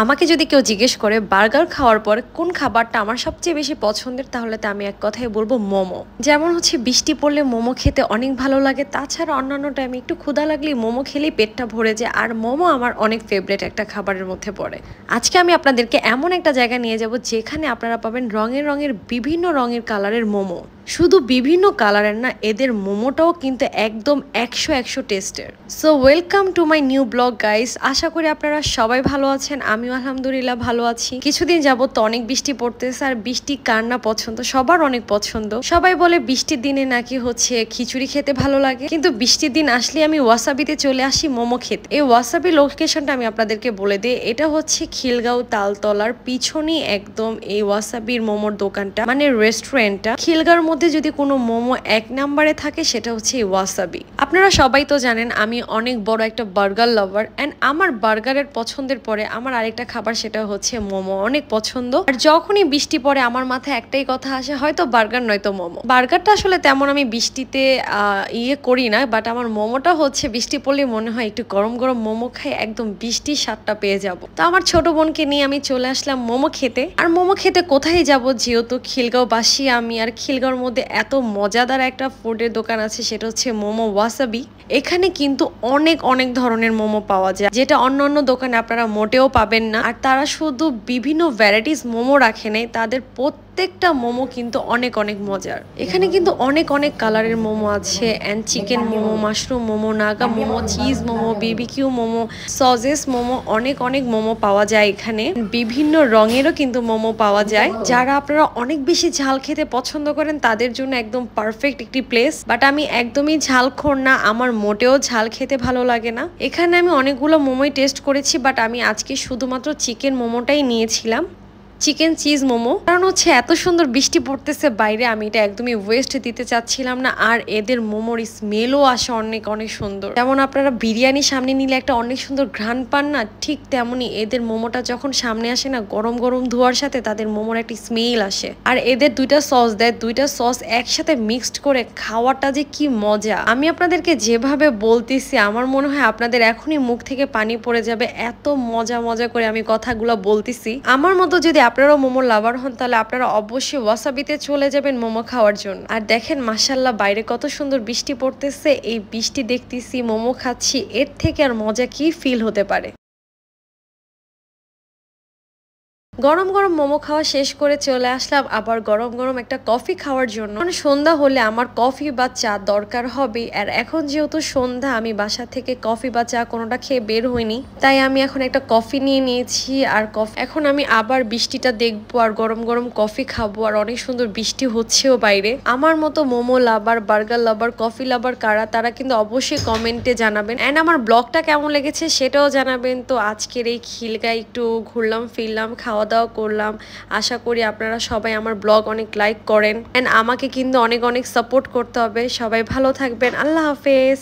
আমাকে যদি কেউ জিজ্ঞেস করে বার্গার খাওয়ার পর কোন খাবারটা আমার সবচেয়ে বেশি পছন্দের, তাহলে তো আমি এক কথাই বলবো মোমো। যেমন হচ্ছে বৃষ্টি পড়লে মোমো খেতে অনেক ভালো লাগে, তাছাড়া অন্যান্য টাইমে একটু ক্ষুধা লাগলেই মোমো খেলেই পেটটা ভরে যায়। আর মোমো আমার অনেক ফেভারিট একটা খাবারের মধ্যে পড়ে। আজকে আমি আপনাদেরকে এমন একটা জায়গা নিয়ে যাব যেখানে আপনারা পাবেন রঙের রঙের বিভিন্ন রঙের কালারের মোমো। শুধু বিভিন্ন কালারের না, এদের মোমোটাও কিন্তু একদম 100 টেস্টের। So welcome to my new blog guys. আশা করি আপনারা সবাই ভালো আছেন, আমিও আলহামদুলিল্লাহ ভালো আছি। কিছুদিন যাবত তো অনেক বৃষ্টি পড়তেছে, আর বৃষ্টি কার না পছন্দ, সবার অনেক পছন্দ। সবাই বলে বৃষ্টির দিনে নাকি হচ্ছে খিচুড়ি খেতে ভালো লাগে, কিন্তু বৃষ্টির দিন আসলে আমি ওয়াসাবিতে চলে আসি মোমো খেতে। এই ওয়াসাবি লোকেশনটা আমি আপনাদেরকে বলে দিই, এটা হচ্ছে খিলগাঁও তালতলার পিছনেই একদম এই ওয়াসাবির মোমোর দোকানটা, মানে রেস্টুরেন্টটা। খিলগাঁওর মধ্যে যদি কোনো মোমো এক নম্বরে থাকে সেটা হচ্ছে ওয়াসাবি। আপনারা সবাই তো জানেন আমি অনেক বড় একটা বার্গার লাভার, এন্ড আমার বার্গারের পছন্দের পরে আমার আরেকটা খাবার সেটা হচ্ছে মোমো, অনেক পছন্দ। আর যখনই বৃষ্টি পড়ে আমার মাথায় একটাই কথা আসে, হয়তো বার্গার নয়তো মোমো। বার্গারটা আসলে তেমন আমি বৃষ্টিতে করি না, বাট আমার মোমোটা হচ্ছে বৃষ্টি পড়লে মনে হয় একটু গরম গরম মোমো খাই, একদম বৃষ্টির স্বাদটা পেয়ে যাব। তো আমার ছোট বোনকে নিয়ে আমি চলে আসলাম মোমো খেতে। আর মোমো খেতে কোথায় যাব, যেহেতু খিলগাঁও বাসী আমি, আর খিলগাঁওর মধ্যে এত মজাদার একটা ফুডের দোকান আছে সেটা হচ্ছে মোমো ওয়াসাবি। এখানে কিন্তু অনেক অনেক ধরনের মোমো পাওয়া যায়, যেটা অন্য অন্য দোকানে আপনারা মোটেও পাবেন না। আর তারা শুধু বিভিন্ন ভ্যারাইটিস মোমো রাখে নেই, তাদের প্রত্যেকটা মোমো কিন্তু অনেক অনেক মজার। এখানে কিন্তু অনেক অনেক কালারের মোমো আছে, and chicken momo, mushroom momo, Naga momo, cheese momo, BBQ momo, sausage momo, অনেক অনেক মোমো পাওয়া যায় এখানে। বিভিন্ন রঙেরও কিন্তু মোমো পাওয়া যায়। যারা আপনারা অনেক বেশি ঝাল খেতে পছন্দ করেন তাদের জন্য একদম পারফেক্ট একটি প্লেস। বাট আমি একদমই ঝালখোর না, আমার মোটেও ঝাল খেতে ভালো লাগে না। এখানে আমি অনেকগুলো মোমোই টেস্ট করেছি, বাট আমি আজকে শুধুমাত্র চিকেন মোমোটাই নিয়েছিলাম, চিকেন চিজ মোমো। কারণ হচ্ছে এত সুন্দর বৃষ্টি পড়তেছে বাইরে, আমি এটা একদমই ওয়েস্ট দিতে চাচ্ছিলাম না। আর এদের মোমোর স্মেলও আসে অনেক অনেক সুন্দর। যেমন আপনারা বিরিয়ানি সামনে নিলে একটা অনেক সুন্দর ঘ্রাণ পান না, ঠিক তেমনই এদের মোমোটা যখন সামনে আসে না, গরম গরম ধোয়ার সাথে তাদের মোমোর একটা স্মেল আসে। আর এদের দুইটা সস দেয়, দুইটা সস একসাথে মিক্সড করে খাওয়াটা যে কি মজা, আমি আপনাদেরকে যেভাবে বলতেছি আমার মনে হয় আপনাদের এখনই মুখ থেকে পানি পড়ে যাবে, এত মজা মজা করে আমি কথাগুলো বলতেছি। আমার মতো যদি আপনারাও মোমো লাভার হন, তাহলে আপনারা অবশ্যই ওয়াসাবিতে চলে যাবেন মোমো খাওয়ার জন্য। আর দেখেন মাশাআল্লাহ বাইরে কত সুন্দর বৃষ্টি পড়তেছে, এই বৃষ্টি দেখতেছি, মোমো খাচ্ছি, এর থেকে আর মজা কি ফিল হতে পারে। গরম গরম মোমো খাওয়া শেষ করে চলে আসলাম আবার গরম গরম একটা কফি খাওয়ার জন্য। মানে সন্ধ্যা হলে আমার কফি বা চা দরকার হবে, আর এখন যেহেতু সন্ধ্যা আমি বাসা থেকে কফি বা চা কোনোটা খেয়ে বের হইনি, তাই আমি এখন একটা কফি নিয়ে নিয়েছি। আর এখন আমি আবার বৃষ্টিটা দেখবো আর গরম গরম কফি খাবো। আর অনেক সুন্দর বৃষ্টি হচ্ছেও বাইরে। আমার মতো মোমো লাভার, বার্গার লাভার, কফি লাভার কারা, তারা কিন্তু অবশ্যই কমেন্টে জানাবেন, এন্ড আমার ব্লগটা কেমন লেগেছে সেটাও জানাবেন। তো আজকের এই খিলগাঁয় একটু ঘুরলাম ফিরলাম, খাওয়া দাওয়া করলাম। আশা করি আপনারা সবাই আমার ব্লগ অনেক লাইক করেন, এন্ড আমাকে কিন্তু অনেক অনেক সাপোর্ট করতে হবে। সবাই ভালো থাকবেন, আল্লাহ হাফেজ।